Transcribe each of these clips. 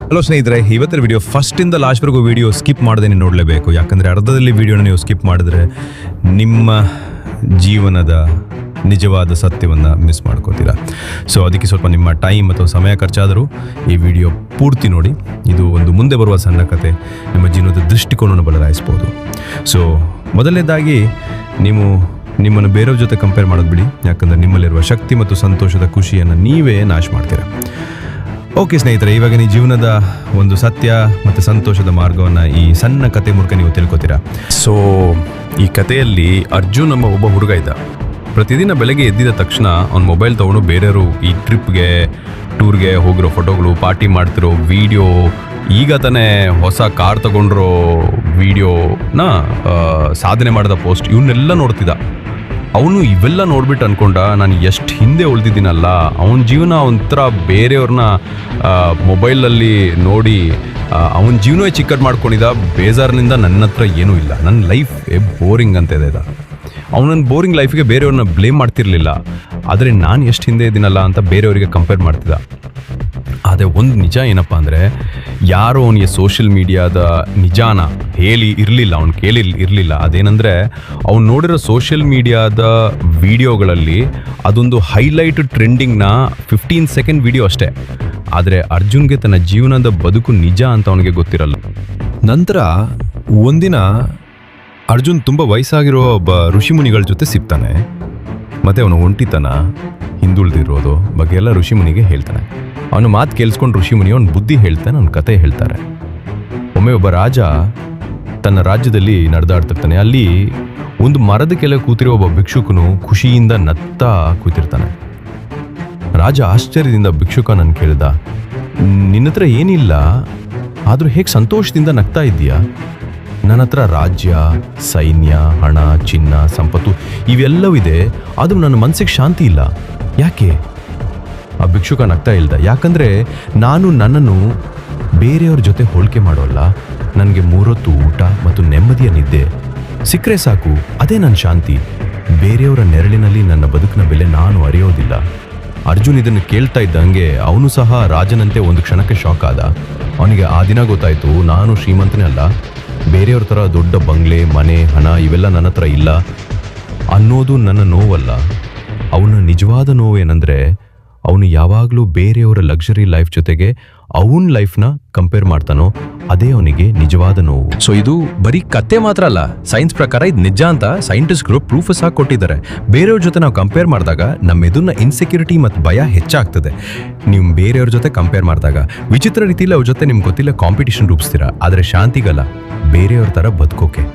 Hello ಸ್ನೇಹಿತರೆ, ಇವತ್ತಿನ video ಫಸ್ಟಿಂದ ಲಾಸ್ಟ್ವರೆಗೂ video skip ಮಾಡದೆ ನೀವು ನೋಡಲೇಬೇಕು. ಯಾಕಂದರೆ ಅರ್ಧದಲ್ಲಿ ವಿಡಿಯೋನ ನೀವು ಸ್ಕಿಪ್ ಮಾಡಿದ್ರೆ ನಿಮ್ಮ ಜೀವನದ ನಿಜವಾದ ಸತ್ಯವನ್ನು ಮಿಸ್ ಮಾಡ್ಕೋತೀರಾ. ಸೊ ಅದಕ್ಕೆ ಸ್ವಲ್ಪ ನಿಮ್ಮ ಟೈಮ್ ಅಥವಾ ಸಮಯ ಖರ್ಚಾದರೂ ಈ ವಿಡಿಯೋ ಪೂರ್ತಿ ನೋಡಿ. ಇದು ಒಂದು ಮುಂದೆ ಬರುವ ಸಣ್ಣ ಕತೆ ನಿಮ್ಮ ಜೀವನದ ದೃಷ್ಟಿಕೋನವನ್ನು ಬದಲಾಯಿಸ್ಬೋದು. ಸೊ ಮೊದಲನೇದಾಗಿ ನಿಮ್ಮನ್ನು ಬೇರೆಯವ್ರ ಜೊತೆ ಕಂಪೇರ್ ಮಾಡೋದು ಬಿಡಿ. ಯಾಕಂದರೆ ನಿಮ್ಮಲ್ಲಿರುವ ಶಕ್ತಿ ಮತ್ತು ಸಂತೋಷದ ಖುಷಿಯನ್ನು ನೀವೇ ನಾಶ ಮಾಡ್ತೀರಾ. ಓಕೆ ಸ್ನೇಹಿತರೆ, ಇವಾಗ ನೀವು ಜೀವನದ ಒಂದು ಸತ್ಯ ಮತ್ತು ಸಂತೋಷದ ಮಾರ್ಗವನ್ನು ಈ ಸಣ್ಣ ಕತೆ ಮೂಲಕ ನೀವು ತಿಳ್ಕೊತೀರಾ. ಸೊ ಈ ಕಥೆಯಲ್ಲಿ ಅರ್ಜುನ್ ಎಂಬ ಒಬ್ಬ ಹುಡುಗ ಇದ್ದ. ಪ್ರತಿದಿನ ಬೆಳಗ್ಗೆ ಎದ್ದಿದ ತಕ್ಷಣ ಅವ್ನ ಮೊಬೈಲ್ ತೊಗೊಂಡು ಬೇರೆಯವರು ಈ ಟ್ರಿಪ್ಗೆ ಟೂರ್ಗೆ ಹೋಗಿರೋ ಫೋಟೋಗಳು, ಪಾರ್ಟಿ ಮಾಡ್ತಿರೋ ವಿಡಿಯೋ, ಈಗ ತಾನೇ ಹೊಸ ಕಾರ್ ತಗೊಂಡಿರೋ ವಿಡಿಯೋನ, ಸಾಧನೆ ಮಾಡಿದ ಪೋಸ್ಟ್, ಇವನ್ನೆಲ್ಲ ನೋಡ್ತಿದ್ದ. ಅವನು ಇವೆಲ್ಲ ನೋಡ್ಬಿಟ್ಟು ಅಂದ್ಕೊಂಡ, ನಾನು ಎಷ್ಟು ಹಿಂದೆ ಉಳಿದಿದ್ದೀನಲ್ಲ. ಅವನ ಜೀವನ ಒಂಥರ ಬೇರೆಯವ್ರನ್ನ ಮೊಬೈಲಲ್ಲಿ ನೋಡಿ ಅವನ ಜೀವನವೇ ಚಿಕ್ಕದು ಮಾಡ್ಕೊಂಡಿದ್ದ. ಬೇಜಾರಿನಿಂದ ನನ್ನ ಹತ್ರ ಏನೂ ಇಲ್ಲ, ನನ್ನ ಲೈಫ್ ಬೋರಿಂಗ್ ಅಂತ ಇದೆ. ಅವನನ್ನ ಬೋರಿಂಗ್ ಲೈಫಿಗೆ ಬೇರೆಯವ್ರನ್ನ ಬ್ಲೇಮ್ ಮಾಡ್ತಿರ್ಲಿಲ್ಲ, ಆದರೆ ನಾನು ಎಷ್ಟು ಹಿಂದೆ ಇದ್ದೀನಲ್ಲ ಅಂತ ಬೇರೆಯವರಿಗೆ ಕಂಪೇರ್ ಮಾಡ್ತಿದ್ದ. ಆದರೆ ಒಂದು ನಿಜ ಏನಪ್ಪ ಅಂದರೆ, ಯಾರೋ ಅವನಿಗೆ ಸೋಷಿಯಲ್ ಮೀಡಿಯಾದ ನಿಜಾನ ಹೇಳಿ ಇರಲಿಲ್ಲ, ಅವ್ನು ಕೇಳಿ ಇರಲಿಲ್ಲ. ಅದೇನೆಂದರೆ, ಅವ್ನು ನೋಡಿರೋ ಸೋಷಿಯಲ್ ಮೀಡಿಯಾದ ವಿಡಿಯೋಗಳಲ್ಲಿ ಅದೊಂದು ಹೈಲೈಟ್ ಟ್ರೆಂಡಿಂಗ್ನ 15 ಸೆಕೆಂಡ್ ವಿಡಿಯೋ ಅಷ್ಟೇ. ಆದರೆ ಅರ್ಜುನ್ಗೆ ತನ್ನ ಜೀವನದ ಬದುಕು ನಿಜ ಅಂತ ಅವನಿಗೆ ಗೊತ್ತಿರಲ್ಲ. ನಂತರ ಒಂದಿನ ಅರ್ಜುನ್ ತುಂಬ ವಯಸ್ಸಾಗಿರೋ ಒಬ್ಬ ಋಷಿಮುನಿಗಳ ಜೊತೆ ಸಿಗ್ತಾನೆ. ಮತ್ತು ಅವನು ಒಂಟಿತನ, ಹಿಂದುಳಿದಿರೋದು ಬಗ್ಗೆ ಎಲ್ಲ ಋಷಿಮುನಿಗೆ ಹೇಳ್ತಾನೆ. ಅವನು ಮಾತು ಕೇಳಿಸ್ಕೊಂಡು ಋಷಿಮುನಿ ಅವನ ಬುದ್ಧಿ ಹೇಳ್ತಾನೆ, ಅವನ ಕತೆ ಹೇಳ್ತಾರೆ. ಒಮ್ಮೆ ಒಬ್ಬ ರಾಜ ತನ್ನ ರಾಜ್ಯದಲ್ಲಿ ನಡೆದಾಡ್ತಿರ್ತಾನೆ. ಅಲ್ಲಿ ಒಂದು ಮರದ ಕೆಳಗೆ ಕೂತಿರೋ ಒಬ್ಬ ಭಿಕ್ಷುಕನು ಖುಷಿಯಿಂದ ನಗ್ತಾ ಕೂತಿರ್ತಾನೆ. ರಾಜ ಆಶ್ಚರ್ಯದಿಂದ ಭಿಕ್ಷುಕನನ್ನು ಕೇಳಿದ, ನಿನ್ನ ಹತ್ರ ಏನಿಲ್ಲ, ಆದರೂ ಹೇಗೆ ಸಂತೋಷದಿಂದ ನಗ್ತಾ ಇದ್ದೀಯಾ? ನನ್ನ ಹತ್ರ ರಾಜ್ಯ, ಸೈನ್ಯ, ಹಣ, ಚಿನ್ನ, ಸಂಪತ್ತು ಇವೆಲ್ಲವೂ ಇದೆ, ಆದರೂ ನನ್ನ ಮನಸ್ಸಿಗೆ ಶಾಂತಿ ಇಲ್ಲ. ಯಾಕೆ? ಆ ಭಿಕ್ಷುಕ ನಗ್ತಾ ಹೇಳ್ದ, ಯಾಕಂದರೆ ನಾನು ನನ್ನನ್ನು ಬೇರೆಯವ್ರ ಜೊತೆ ಹೋಲಿಕೆ ಮಾಡೋಲ್ಲ. ನನಗೆ 3 ಹೊತ್ತು ಊಟ ಮತ್ತು ನೆಮ್ಮದಿಯ ನಿದ್ದೆ ಸಿಕ್ಕರೆ ಸಾಕು, ಅದೇ ನನ್ನ ಶಾಂತಿ. ಬೇರೆಯವರ ನೆರಳಿನಲ್ಲಿ ನನ್ನ ಬದುಕಿನ ಬೆಲೆ ನಾನು ಅರಿಯೋದಿಲ್ಲ. ಅರ್ಜುನ್ ಇದನ್ನು ಕೇಳ್ತಾ ಇದ್ದಂಗೆ ಅವನು ಸಹ ರಾಜನಂತೆ ಒಂದು ಕ್ಷಣಕ್ಕೆ ಶಾಕ್ ಆದ. ಅವನಿಗೆ ಆ ದಿನ ಗೊತ್ತಾಯಿತು, ನಾನು ಶ್ರೀಮಂತನೇ ಅಲ್ಲ, ಬೇರೆಯವ್ರ ಥರ ದೊಡ್ಡ ಬಂಗ್ಲೆ, ಮನೆ, ಹಣ ಇವೆಲ್ಲ ನನ್ನ ಹತ್ರ ಇಲ್ಲ ಅನ್ನೋದು ನನ್ನ ನೋವಲ್ಲ. ಅವನ ನಿಜವಾದ ನೋವೇನೆಂದರೆ, ಅವನು ಯಾವಾಗಲೂ ಬೇರೆಯವರ ಲಕ್ಸುರಿ ಲೈಫ್ ಜೊತೆಗೆ ಅವನ ಲೈಫ್ನ ಕಂಪೇರ್ ಮಾಡ್ತಾನೋ ಅದೇ ಅವನಿಗೆ ನಿಜವಾದ ನೋವು. ಸೊ ಇದು ಬರೀ ಕತೆ ಮಾತ್ರ ಅಲ್ಲ, ಸೈನ್ಸ್ ಪ್ರಕಾರ ಇದು ನಿಜ ಅಂತ ಸೈಂಟಿಸ್ಟ್ಗಳು ಪ್ರೂಫ್ ಸಹ ಕೊಟ್ಟಿದ್ದಾರೆ. ಬೇರೆಯವ್ರ ಜೊತೆ ನಾವು ಕಂಪೇರ್ ಮಾಡಿದಾಗ ನಮ್ಮ ಎದುರಿನ ಇನ್ಸೆಕ್ಯೂರಿಟಿ ಮತ್ತು ಭಯ ಹೆಚ್ಚಾಗ್ತದೆ. ನೀವು ಬೇರೆಯವ್ರ ಜೊತೆ ಕಂಪೇರ್ ಮಾಡಿದಾಗ ವಿಚಿತ್ರ ರೀತಿಯಲ್ಲಿ ಅವ್ರ ಜೊತೆ ನಿಮ್ಗೆ ಗೊತ್ತಿಲ್ಲ ಕಾಂಪಿಟೇಷನ್ ರೂಪಿಸ್ತೀರಾ, ಆದರೆ ಶಾಂತಿಗಲ್ಲ, ಬೇರೆಯವ್ರ ಥರ ಬದುಕೋಕೆ.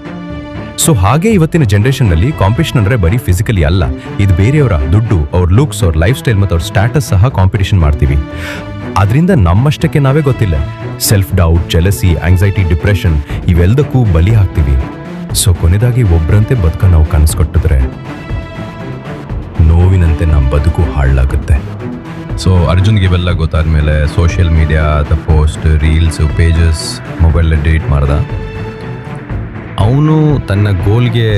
ಸೊ ಹಾಗೆ ಇವತ್ತಿನ ಜನ್ರೇಷನ್ನಲ್ಲಿ ಕಾಂಪಿಟೇಷನ್ ಅಂದರೆ ಬರೀ ಫಿಸಿಕಲಿ ಅಲ್ಲ, ಇದು ಬೇರೆಯವರ ದುಡ್ಡು, ಅವ್ರ ಲುಕ್ಸ್, ಅವ್ರ ಲೈಫ್ ಸ್ಟೈಲ್ ಮತ್ತು ಅವ್ರ ಸ್ಟ್ಯಾಟಸ್ ಸಹ ಕಾಂಪಿಟೇಷನ್ ಮಾಡ್ತೀವಿ. ಅದರಿಂದ ನಮ್ಮಷ್ಟಕ್ಕೆ ನಾವೇ ಗೊತ್ತಿಲ್ಲ self doubt, jealousy, anxiety, depression ಇವೆಲ್ಲದಕ್ಕೂ ಬಲಿ ಆಗ್ತೀವಿ. ಸೊ ಕೊನೆದಾಗಿ ಒಬ್ಬರಂತೆ ಬದುಕ ನಾವು ಕನಸ್ಕೊಟ್ಟಿದ್ರೆ ನೋವಿನಂತೆ ನಮ್ಮ ಬದುಕು ಹಾಳಾಗುತ್ತೆ. ಸೊ ಅರ್ಜುನ್ಗೆ ಇವೆಲ್ಲ ಗೊತ್ತಾದ ಮೇಲೆ ಸೋಷಿಯಲ್ ಮೀಡಿಯಾದ post, reels, pages mobile delete ಮಾಡ್ದ. ಅವನು ತನ್ನ ಗೋಲ್ಗೆ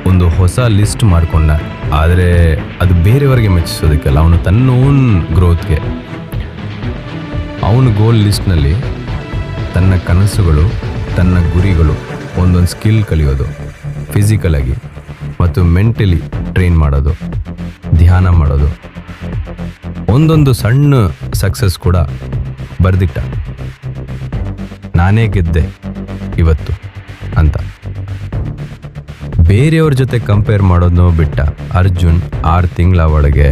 ಒಂದು ಹೊಸ ಲಿಸ್ಟ್ ಮಾಡಿಕೊಂಡ, ಆದರೆ ಅದು ಬೇರೆಯವರಿಗೆ ಮೆಚ್ಚಿಸೋದಕ್ಕೆಲ್ಲ, ಅವನು ತನ್ನ ಓನ್ ಗ್ರೋತ್ಗೆ. ಅವನ ಗೋಲ್ ಲಿಸ್ಟ್ನಲ್ಲಿ ತನ್ನ ಕನಸುಗಳು, ತನ್ನ ಗುರಿಗಳು, ಒಂದೊಂದು ಸ್ಕಿಲ್ ಕಲಿಯೋದು, ಫಿಸಿಕಲಾಗಿ ಮತ್ತು ಮೆಂಟಲಿ ಟ್ರೈನ್ ಮಾಡೋದು, ಧ್ಯಾನ ಮಾಡೋದು, ಒಂದೊಂದು ಸಣ್ಣ ಸಕ್ಸಸ್ ಕೂಡ ಬರೆದಿಟ್ಟ. ನಾನೇ ಗೆದ್ದೆ ಇವತ್ತು ಅಂತ. ಬೇರೆಯವ್ರ ಜೊತೆ ಕಂಪೇರ್ ಮಾಡೋದನ್ನೋ ಬಿಟ್ಟ ಅರ್ಜುನ್ 6 ತಿಂಗಳ ಒಳಗೆ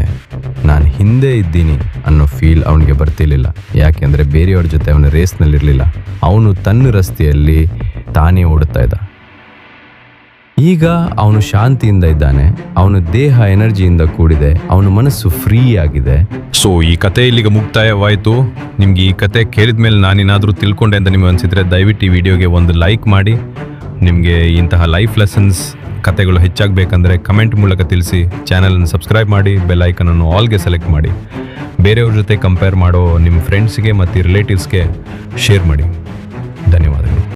ನಾನು ಹಿಂದೆ ಇದ್ದೀನಿ ಅನ್ನೋ ಫೀಲ್ ಅವನಿಗೆ ಬರ್ತಿರ್ಲಿಲ್ಲ. ಯಾಕೆಂದರೆ ಬೇರೆಯವ್ರ ಜೊತೆ ಅವನ ರೇಸ್ನಲ್ಲಿರಲಿಲ್ಲ, ಅವನು ತನ್ನ ರಸ್ತೆಯಲ್ಲಿ ತಾನೇ ಓಡುತ್ತಾ ಇದ್ದ. ಈಗ ಅವನು ಶಾಂತಿಯಿಂದ ಇದ್ದಾನೆ, ಅವನ ದೇಹ ಎನರ್ಜಿಯಿಂದ ಕೂಡಿದೆ, ಅವನ ಮನಸ್ಸು ಫ್ರೀ ಆಗಿದೆ. ಸೊ ಈ ಕತೆ ಇಲ್ಲಿಗೆ ಮುಕ್ತಾಯವಾಯಿತು. ನಿಮ್ಗೆ ಈ ಕತೆ ಕೇಳಿದ ಮೇಲೆ ನಾನೇನಾದರೂ ತಿಳ್ಕೊಂಡೆ ಅಂತ ನಿಮಗೆ ಅನಿಸಿದರೆ ದಯವಿಟ್ಟು ಈ ವಿಡಿಯೋಗೆ ಒಂದು ಲೈಕ್ ಮಾಡಿ. ನಿಮಗೆ ಇಂತಹ ಲೈಫ್ ಲೆಸನ್ಸ್ ಕತೆಗಳು ಹೆಚ್ಚಾಗಬೇಕಂದ್ರೆ ಕಮೆಂಟ್ ಮೂಲಕ ತಿಳಿಸಿ. ಚಾನಲನ್ನು ಸಬ್ಸ್ಕ್ರೈಬ್ ಮಾಡಿ, ಬೆಲ್ ಐಕನನ್ನು ಆಲ್ಗೆ ಸೆಲೆಕ್ಟ್ ಮಾಡಿ. ಬೇರೆಯವ್ರ ಜೊತೆ ಕಂಪೇರ್ ಮಾಡೋ ನಿಮ್ಮ ಫ್ರೆಂಡ್ಸ್ಗೆ ಮತ್ತು ರಿಲೇಟಿವ್ಸ್ಗೆ ಶೇರ್ ಮಾಡಿ. ಧನ್ಯವಾದಗಳು.